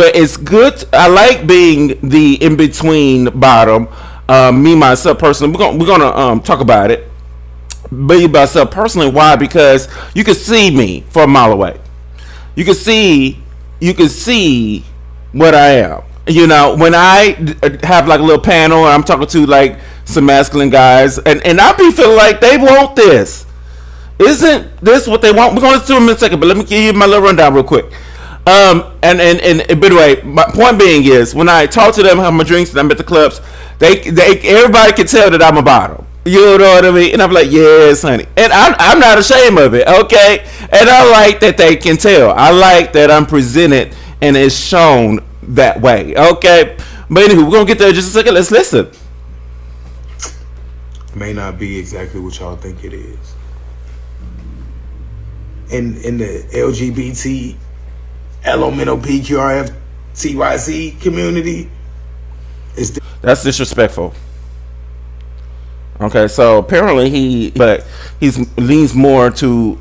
but it's good. I like being the in between bottom. Me myself personally, we're gonna talk about it. Me myself personally, why? Because you can see me from a mile away. You can see, you can see what I am. You know, when I have like a little panel and I'm talking to like some masculine guys, and I be feeling like they want this. Isn't this what they want? We're going to do them in a second, but let me give you my little rundown real quick. And by the way, my point being is when I talk to them, have my drinks, and I'm at the clubs, they everybody can tell that I'm a bottom. You know what I mean? And I'm like, yes, honey. And I'm not ashamed of it, okay? And I like that they can tell. I like that I'm presented and it's shown that way, okay? But anyway, we're going to get there in just a second. Let's listen. May not be exactly what y'all think it is. In the LGBT, elemental PQRF, TYC community, that's disrespectful. Okay, so apparently he leans more to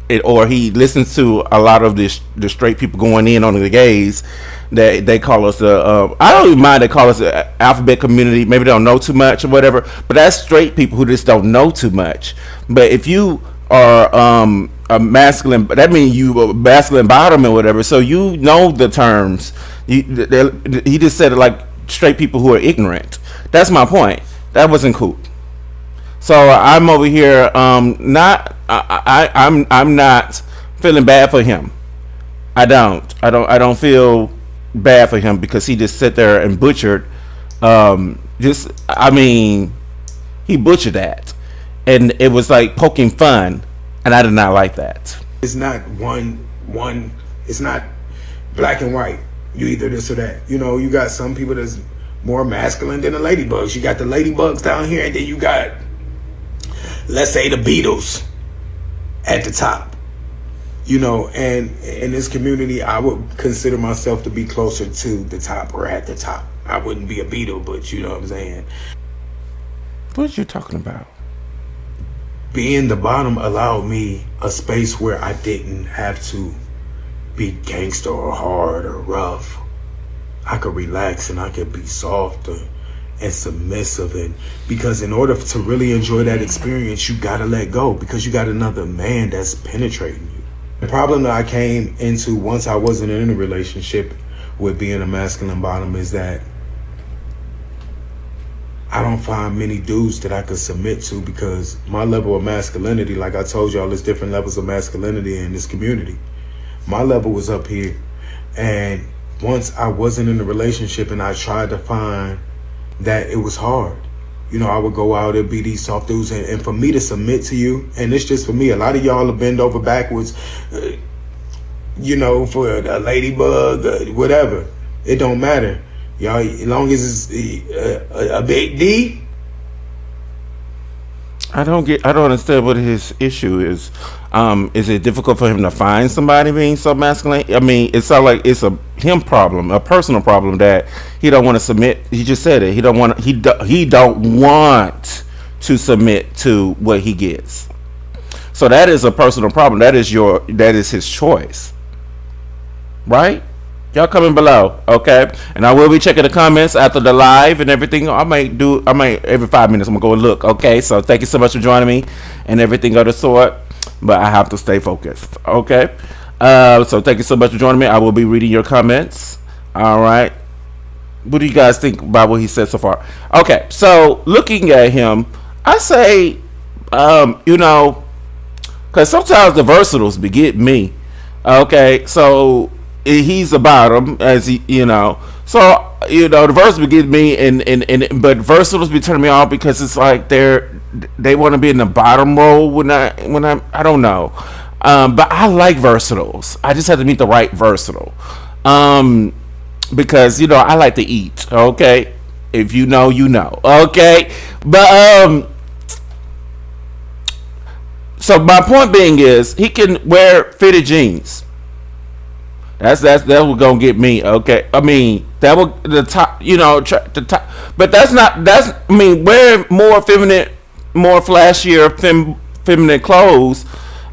it, or he listens to a lot of the straight people going in on the gays. That they call us the I don't even mind they call us the alphabet community. Maybe they don't know too much or whatever, but that's straight people who just don't know too much. But if you are a masculine, that means you a masculine bottom or whatever, so you know the terms. He just said it like straight people who are ignorant. That's my point. That wasn't cool. So I'm over here I'm not feeling bad for him. I don't feel bad for him because he just sat there and butchered he butchered that, and it was like poking fun, and I did not like that. It's not one it's not black and white. You either this or that. You know, you got some people that's more masculine than the ladybugs. You got the ladybugs down here, and then you got, let's say, the Beatles at the top. You know, and in this community, I would consider myself to be closer to the top or at the top. I wouldn't be a Beatle, but you know what I'm saying. What are you talking about? Being the bottom allowed me a space where I didn't have to be gangster or hard or rough. I could relax and I could be softer and submissive, and because in order to really enjoy that experience, you gotta let go because you got another man that's penetrating you. The problem that I came into once I wasn't in a relationship with being a masculine bottom is that I don't find many dudes that I could submit to because my level of masculinity, like I told y'all, there's different levels of masculinity in this community. My level was up here, and once I wasn't in a relationship and I tried to find that, it was hard. You know, I would go out and be these soft dudes, and for me to submit to you, and it's just for me, a lot of y'all will bend over backwards, you know, for a ladybug, whatever. It don't matter. Y'all, as long as it's a big D. I don't understand what his issue is. Is it difficult for him to find somebody being so masculine? I mean, it sounds like it's a him problem, a personal problem that he don't want to submit. He just said it. He don't want to submit to what he gets. So that is a personal problem. That is his choice, right? Y'all comment below, okay? And I will be checking the comments after the live and everything. I might every 5 minutes I'm gonna go and look, okay? So thank you so much for joining me and everything of the sort. But I have to stay focused, okay? So thank you so much for joining me. I will be reading your comments. All right. What do you guys think about what he said so far? Okay, so looking at him, I say, you know, because sometimes the versatiles beget me. Okay, so he's a bottom, as he, you know. So, you know, the versatiles beget me, but versatiles be turning me off because it's like they want to be in the bottom role when I don't know. But I like versatiles. I just have to meet the right versatile. Because, you know, I like to eat, okay? If you know, you know, okay? But, so my point being is, he can wear fitted jeans. That's what's gonna get me, okay? I mean, that will the top, you know, the top, but I mean, wearing more feminine, more flashier, feminine clothes.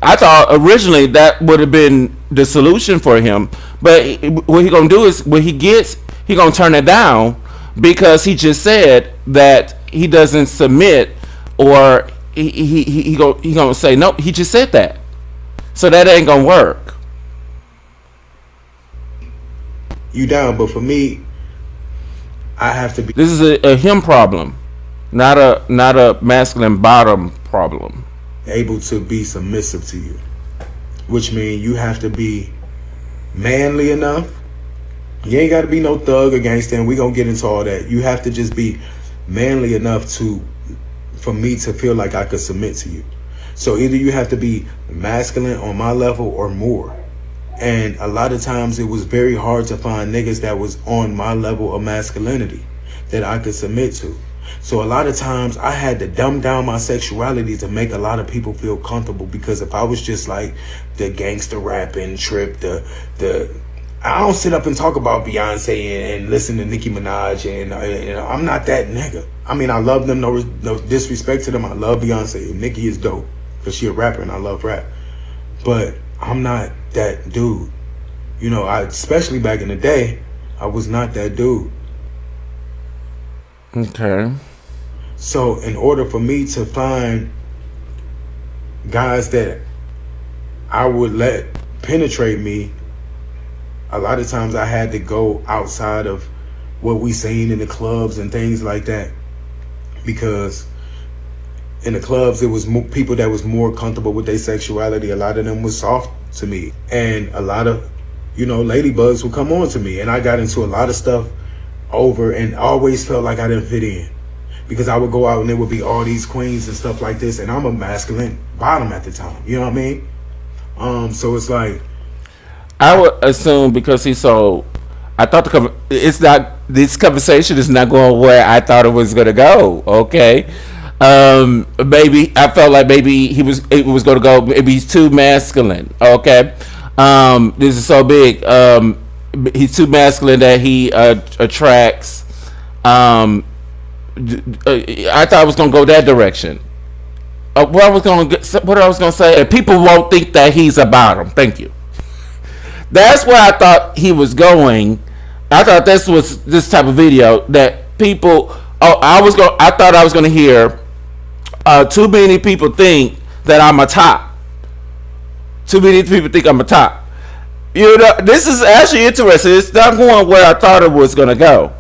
I thought originally that would have been the solution for him, But what he gonna do is when he gets, he gonna turn it down because he just said that he doesn't submit, or he gonna say no. He just said that, so that ain't gonna work. You down, but for me, I have to be This is a him problem, not a masculine bottom problem. able to be submissive to you, which means you have to be manly enough. You ain't got to be no thug or gangster, and we gonna get into all that. You have to just be manly enough for me to feel like I could submit to you. So either you have to be masculine on my level or more. And a lot of times it was very hard to find niggas that was on my level of masculinity that I could submit to. So a lot of times I had to dumb down my sexuality to make a lot of people feel comfortable, because if I was just like the gangster rapping trip, I don't sit up and talk about Beyonce and listen to Nicki Minaj, and I'm not that nigga. I mean, I love them, no disrespect to them. I love Beyonce. Nicki is dope because she a rapper and I love rap. But I'm not that dude. You know, especially back in the day, I was not that dude. Okay. So in order for me to find guys that I would let penetrate me, a lot of times I had to go outside of what we seen in the clubs and things like that, because in the clubs it was people that was more comfortable with their sexuality. A lot of them was soft to me, and a lot of ladybugs would come on to me, and I got into a lot of stuff over and always felt like I didn't fit in, because I would go out and there would be all these queens and stuff like this, and I'm a masculine bottom at the time, you know what I mean? So it's like, I would assume because he's so. I thought it's not. This conversation is not going where I thought it was going to go. Okay, maybe I felt like maybe it was going to go. Maybe he's too masculine. Okay, this is so big. He's too masculine that he attracts. I thought I was going to go that direction. What I was going to say, people won't think that he's a bottom. Thank you. That's where I thought he was going. I thought this was this type of video that people. I thought I was going to hear. Too many people think that I'm a top. Too many people think I'm a top. You know, this is actually interesting. It's not going where I thought it was going to go.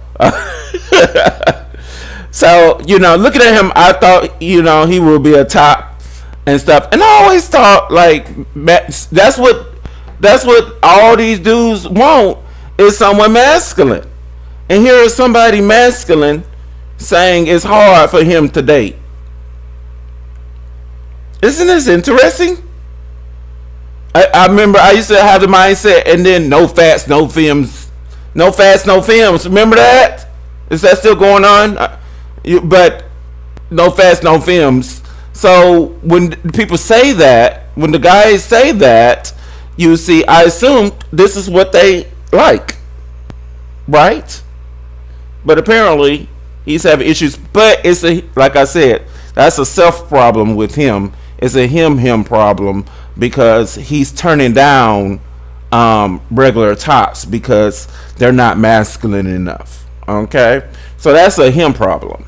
So looking at him, I thought he would be a top and stuff. And I always thought like that's what all these dudes want, is someone masculine. And here is somebody masculine saying it's hard for him to date. Isn't this interesting? I remember I used to have the mindset, and then no fats, no films. No fats, no films. Remember that? Is that still going on? But no fats, no films. So when people say that, when the guys say that, you see, I assume this is what they like, right? But apparently he's having issues. But it's like I said, that's a self problem with him. It's a him problem, because he's turning down regular tops because they're not masculine enough. Okay, so that's a him problem.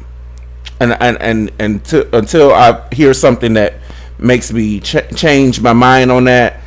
And until I hear something that makes me change my mind on that.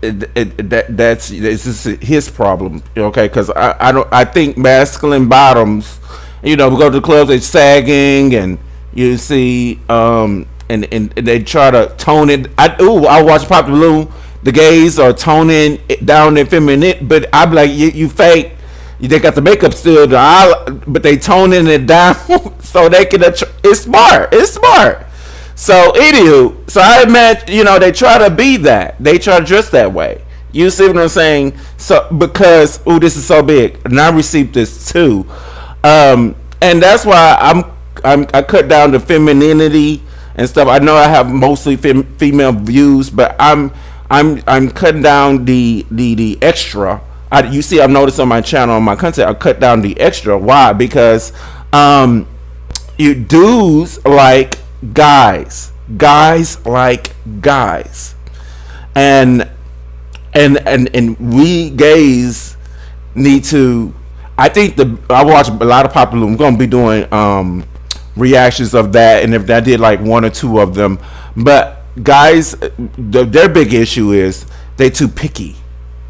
That's his problem, okay? Because I think masculine bottoms, we go to the clubs, they're sagging, and you see, and they try to tone it. I watch Pop the Balloon. The gays are toning it down their feminine, but I'm like, you fake. They got the makeup still, but they toning it down so they can. It's smart. It's smart. So anywho, so I imagine, they try to be that. They try to dress that way. You see what I'm saying? So because this is so big, and I received this too, and that's why I cut down the femininity and stuff. I know I have mostly female views, but I'm cutting down the extra. You see, I've noticed on my channel, on my content, I cut down the extra. Why? Because you dudes like guys like guys, and And we gays need to. I think I watch a lot of popular. I'm going to be doing reactions of that, and if I did like one or two of them, but guys, their big issue is they too picky,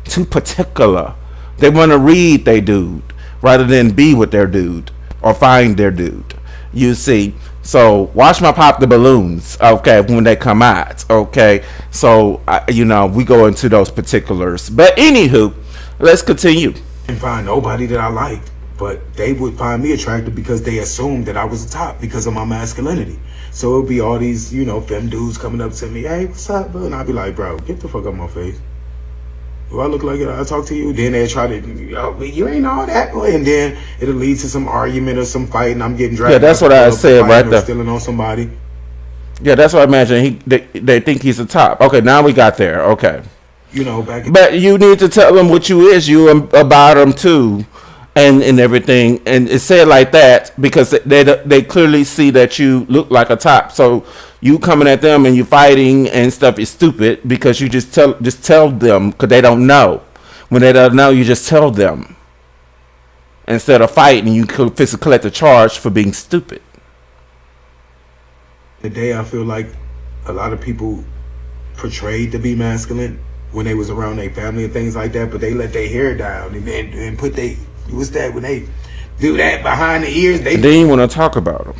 too particular. They want to read their dude rather than be with their dude or find their dude. You see, so watch my pop the balloons, okay, when they come out, okay. So we go into those particulars, but anywho, let's continue. And find nobody that I liked, but they would find me attractive because they assumed that I was the top because of my masculinity. So it would be all these, femme dudes coming up to me, hey, what's up, bro? And I'd be like, bro, get the fuck out my face. Do I look like it? I talk to you? Then they try to, you ain't all that. And then it'll lead to some argument or some fight, and I'm getting dragged. Yeah, that's what I said right there. Stealing on somebody. Yeah, that's what I imagine. They think he's the top. Okay, now we got there. Okay. But you need to tell them what you is. You about them too, and everything. And it's said like that because they clearly see that you look like a top. So you coming at them and you fighting and stuff is stupid because you just tell them because they don't know. When they don't know, you just tell them instead of fighting. You could collect a charge for being stupid. Today, I feel like a lot of people portrayed to be masculine when they was around their family and things like that, but they let their hair down and put what's that, when they do that behind the ears, they then you want to talk about them.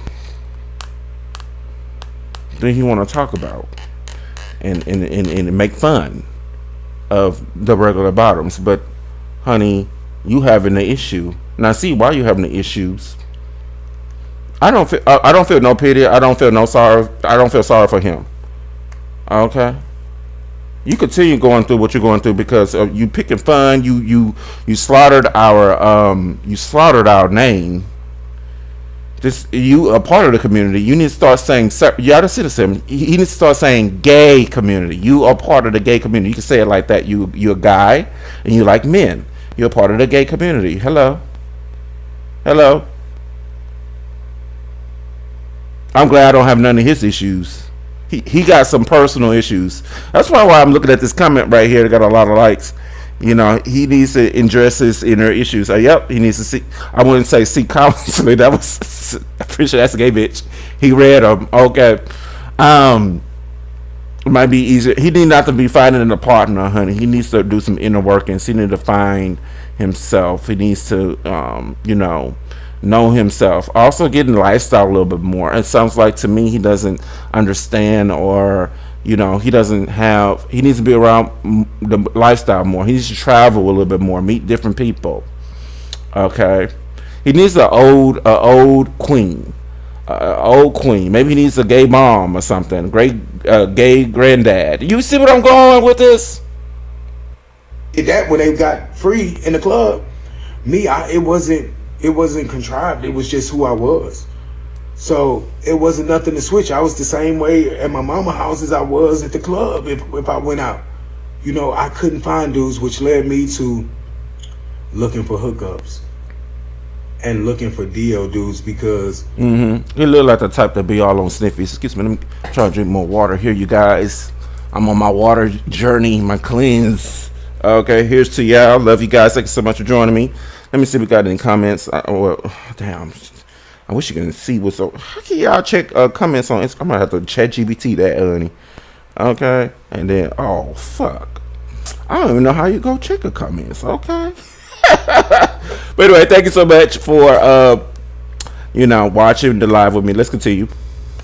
Then you want to talk about and make fun of the regular bottoms. But honey, you having the issue. Now see why you having the issues. I don't feel no pity. I don't feel no sorry. I don't feel sorry for him. Okay. You continue going through what you're going through because you picking fun. You slaughtered our name. You a part of the community. You need to start saying you're the citizen. You need to start saying gay community. You are part of the gay community. You can say it like that. You're a guy and you like men. You're a part of the gay community. Hello. I'm glad I don't have none of his issues. He got some personal issues. That's why I'm looking at this comment right here that got a lot of likes. He needs to address his inner issues. Yep, he needs to see. I wouldn't say seek counseling. That was, I'm pretty sure that's a gay bitch. He read them. Okay. It might be easier. He need not to be finding a partner, honey. He needs to do some inner workings. He needs to find himself. He needs to, know himself. Also getting lifestyle a little bit more. It sounds like to me he doesn't understand or he doesn't have, he needs to be around the lifestyle more. He needs to travel a little bit more, meet different people. Okay. He needs an old queen. Maybe he needs a gay mom or something. Great gay granddad. You see what I'm going with this? That when they got free in the club, it wasn't contrived. It was just who I was. So it wasn't nothing to switch. I was the same way at my mama house as I was at the club if I went out. I couldn't find dudes, which led me to looking for hookups and looking for DL dudes because he look like the type to be all on sniffies. Excuse me, let me try to drink more water here, you guys. I'm on my water journey, my cleanse. Okay, here's to y'all. Love you guys. Thank you so much for joining me. Let me see if we got any comments. Damn. I wish you can see what's up. How can y'all check comments on Instagram? I'm gonna have to chat GBT that, honey. Okay. And then, oh, fuck. I don't even know how you go check the comments. Okay. But anyway, thank you so much for, watching the live with me. Let's continue.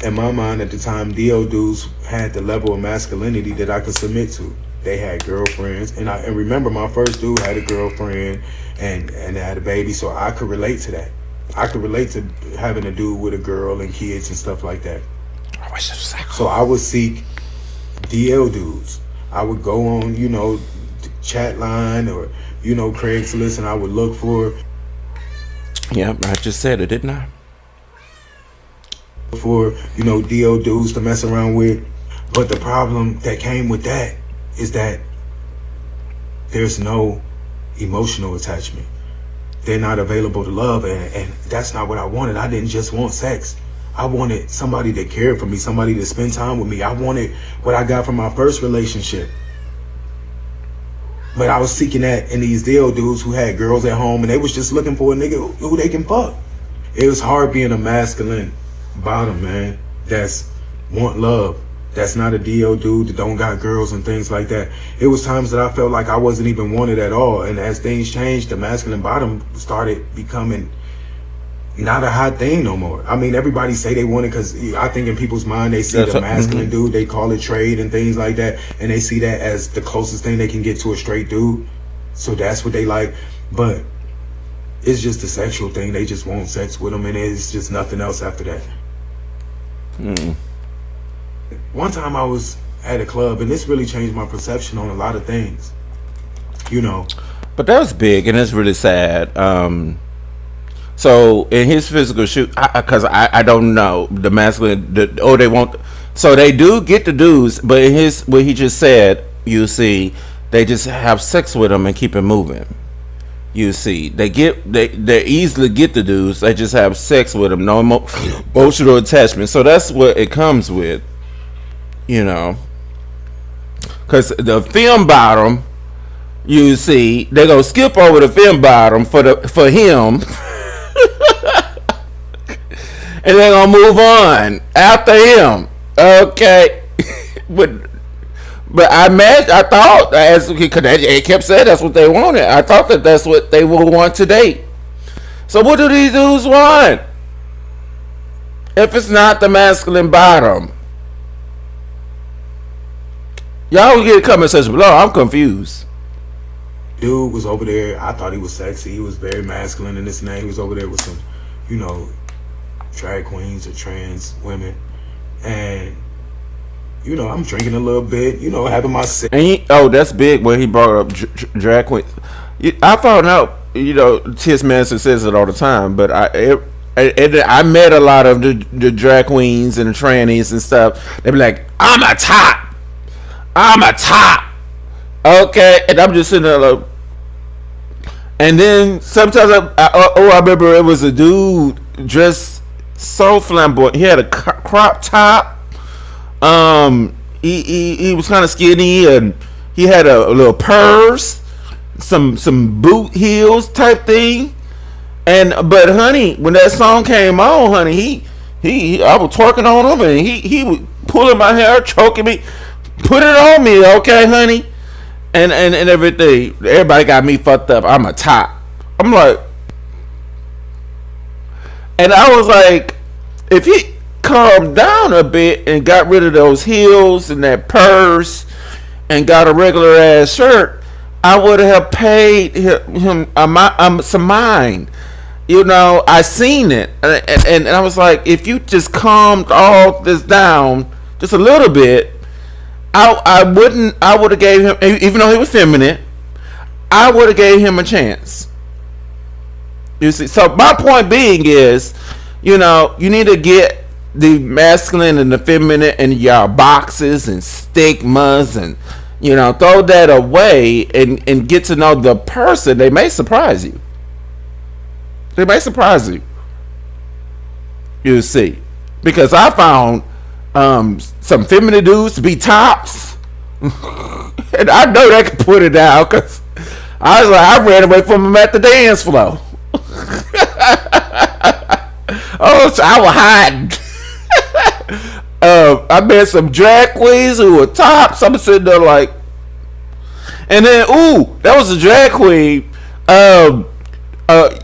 In my mind at the time, DL dudes had the level of masculinity that I could submit to. They had girlfriends, and remember my first dude had a girlfriend and had a baby, so I could relate to that. I could relate to having a dude with a girl and kids and stuff like that. So I would seek DL dudes. I would go on, chat line or, Craigslist, and I would look for. Yeah, I just said it, didn't I? For, DL dudes to mess around with. But the problem that came with that is that there's no emotional attachment. They're not available to love, and that's not what I wanted. I didn't just want sex. I wanted somebody that cared for me, somebody to spend time with me. I wanted what I got from my first relationship. But I was seeking that in these deal dudes who had girls at home, and they was just looking for a nigga who they can fuck. It was hard being a masculine bottom, man. That's want love. That's not a DO dude that don't got girls and things like that. It was times that I felt like I wasn't even wanted at all. And as things changed, the masculine bottom started becoming not a hot thing no more. I mean, everybody say they want it because I think in people's mind they see the masculine dude, they call it trade and things like that, and they see that as the closest thing they can get to a straight dude. So that's what they like. But it's just a sexual thing. They just want sex with them, and it's just nothing else after that. One time I was at a club, and this really changed my perception on a lot of things, you know. But that was big, and it's really sad. So in his physical shoot, because I don't know the masculine, they want, so they do get the dudes, but in his, what he just said, you see, they just have sex with them and keep it moving. You see, they easily get the dudes, they just have sex with them, no emotional attachment. So that's what it comes with, you know. Because the film bottom, you see, they gonna skip over the film bottom for him. And they're gonna move on after him, okay? but I thought, as because they kept saying that's what they wanted. I thought that that's what they would want to date. So what do these dudes want? If it's not the masculine bottom, y'all get a comment section below. I'm confused. Dude was over there. I thought he was sexy. He was very masculine in this and that. He was over there with some, you know, drag queens or trans women, and you know, I'm drinking a little bit, you know, having my sip. And that's big when he brought up drag queens. I found out, you know, T.S. Manson says it all the time, but I met a lot of the drag queens and the trannies and stuff. They be like, I'm a top, okay, and I'm just sitting there like. And then sometimes I remember it was a dude dressed so flamboyant. He had a crop top. He was kind of skinny, and he had a little purse, some boot heels type thing. But honey, when that song came on, honey, I was twerking on him, and he was pulling my hair, choking me, put it on me, okay, honey, and everything. Everybody got me fucked up. I'm a top. I'm like, and I was like, if he calmed down a bit and got rid of those heels and that purse and got a regular ass shirt, I would have paid him some mind. You know, I seen it, and I was like, if you just calmed all this down just a little bit, I would have gave him, even though he was feminine, I would have gave him a chance. You see, so my point being is, you know, you need to get the masculine and the feminine in your boxes and stigmas, and you know, throw that away and get to know the person. They may surprise you. You see, because I found some feminine dudes to be tops, and I know they can put it down because I was like, I ran away from them at the dance floor. Oh, so I was hiding. I met some drag queens who were tops. I'm sitting there like, and then that was a drag queen.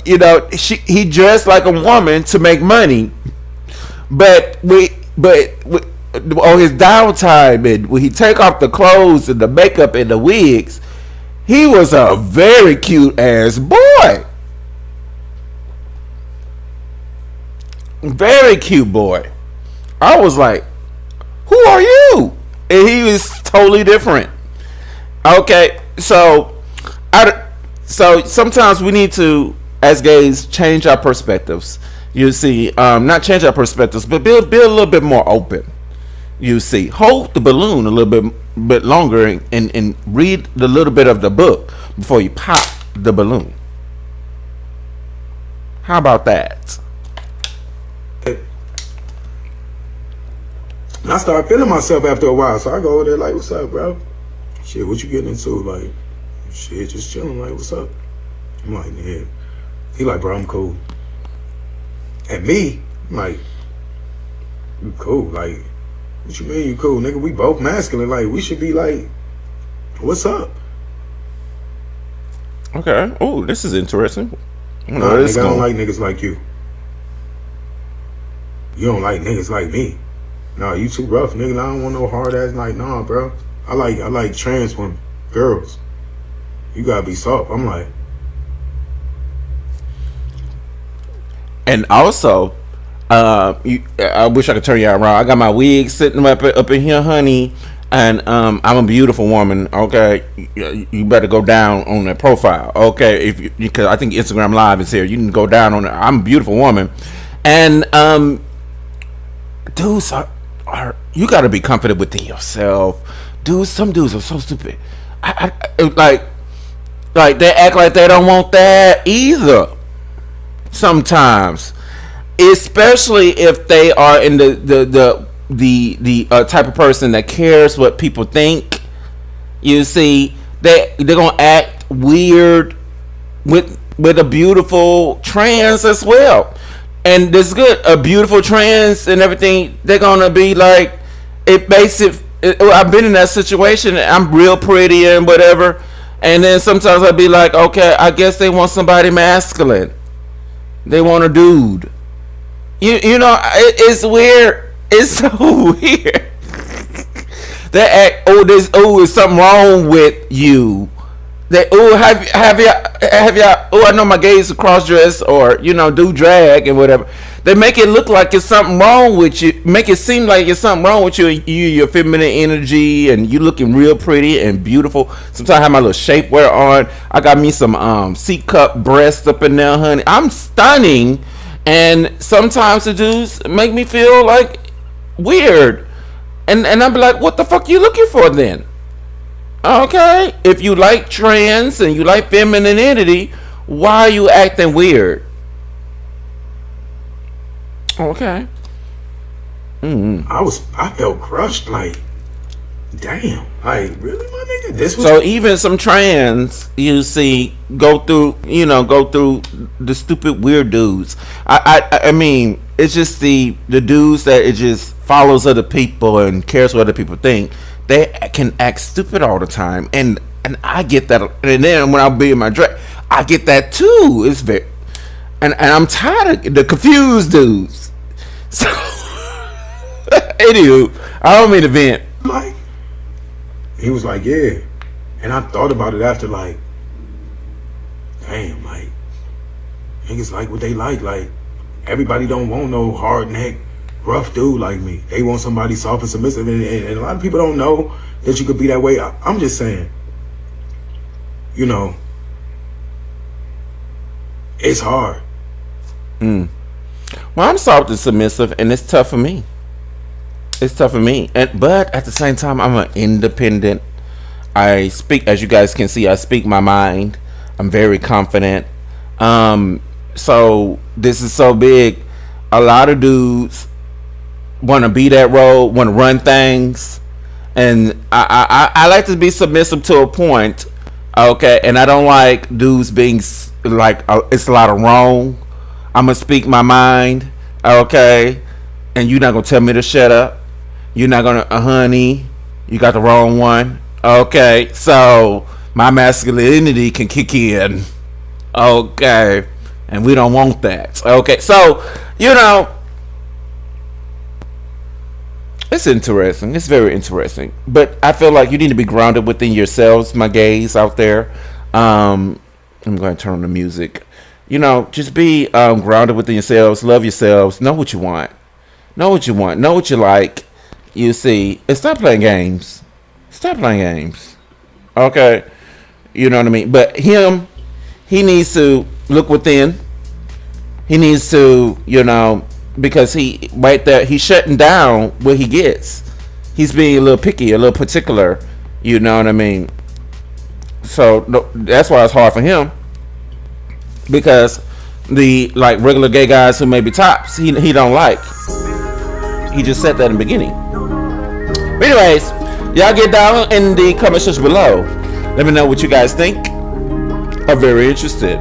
You know, he dressed like a woman to make money, but on his downtime and when he take off the clothes and the makeup and the wigs, he was a very cute ass boy. Very cute boy. I was like, who are you? And he was totally different. Okay, so sometimes we need to, as gays, change our perspectives. You see, not change our perspectives, but be a little bit more open. You see, hold the balloon a little bit longer and read the little bit of the book before you pop the balloon. How about that? And I started feeling myself after a while, so I go over there like, what's up, bro? Shit, what you getting into? Like, shit, just chilling. Like, what's up? I'm like, yeah. He like, bro, I'm cool. And me, I'm like, you cool? Like, what you mean you cool, nigga? We both masculine. Like, we should be like, what's up? Okay. Oh, this is interesting. Nah, nigga, I don't like niggas like you. You don't like niggas like me. Nah, you too rough, nigga. I don't want no hard ass. Like, nah, bro. I like trans women, girls. You gotta be soft. I'm like, and also, I wish I could turn you around. I got my wig sitting up in here, honey, and I'm a beautiful woman. Okay, you better go down on that profile. Okay, because I think Instagram Live is here. You can go down on it. I'm a beautiful woman, and dudes are you got to be confident within yourself. Dudes, some dudes are so stupid. I like they act like they don't want that either. Sometimes, especially if they are in the type of person that cares what people think. You see, they're gonna act weird with a beautiful trans as well, and this is good. A beautiful trans and everything. They're gonna be like, it makes it. I've been in that situation. I'm real pretty and whatever, and then sometimes I'd be like, okay, I guess they want somebody masculine. They want a dude. You know, it's weird. It's so weird. They act, is something wrong with you? They, have y'all, I know my gays are cross dress or, do drag and whatever. They make it look like it's something wrong with you. Make it seem like it's something wrong with you. Your feminine energy, and you looking real pretty and beautiful. Sometimes I have my little shapewear on. I got me some C cup breasts up in there, honey. I'm stunning, and sometimes the dudes make me feel like weird, and I'm like, what the fuck you looking for then? Okay, if you like trans and you like femininity, why are you acting weird? Okay. I felt crushed. Like, damn. Like, really, my nigga? This was so even some trans, you see, go through the stupid weird dudes. I mean, it's just the dudes that it just follows other people and cares what other people think. They can act stupid all the time, and I get that. And then when I'll be in my drag, I get that too. It's very, and I'm tired of the confused dudes. So, anywho, I don't mean to vent. like, he was like, yeah, and I thought about it after, like, damn, like, niggas like what they like. Like, everybody don't want no hard neck, rough dude like me. They want somebody soft and submissive, and a lot of people don't know that you could be that way. I'm just saying, it's hard. Well, I'm soft and submissive, and it's tough for me. It's tough for me, but at the same time, I'm an independent. I speak, as you guys can see, I speak my mind. I'm very confident. So this is so big. A lot of dudes want to be that role, want to run things, and I like to be submissive to a point. Okay, and I don't like dudes being like it's a lot of wrong. I'm gonna speak my mind, okay, and you're not gonna tell me to shut up. You're not gonna, honey, you got the wrong one. Okay, so my masculinity can kick in. Okay, and we don't want that. Okay, so it's interesting. It's very interesting, but I feel like you need to be grounded within yourselves, my gays out there. I'm going to turn on the music. Just be grounded within yourselves. Love yourselves. Know what you want. Know what you want. Know what you like. You see, and stop playing games. Stop playing games. Okay, you know what I mean. But he needs to look within. He needs to, because he right there, he's shutting down what he gets. He's being a little picky, a little particular. You know what I mean. So that's why it's hard for him. Because the regular gay guys who may be tops, he don't like. He just said that in the beginning. But anyways, y'all get down in the comment section below. Let me know what you guys think. I'm very interested.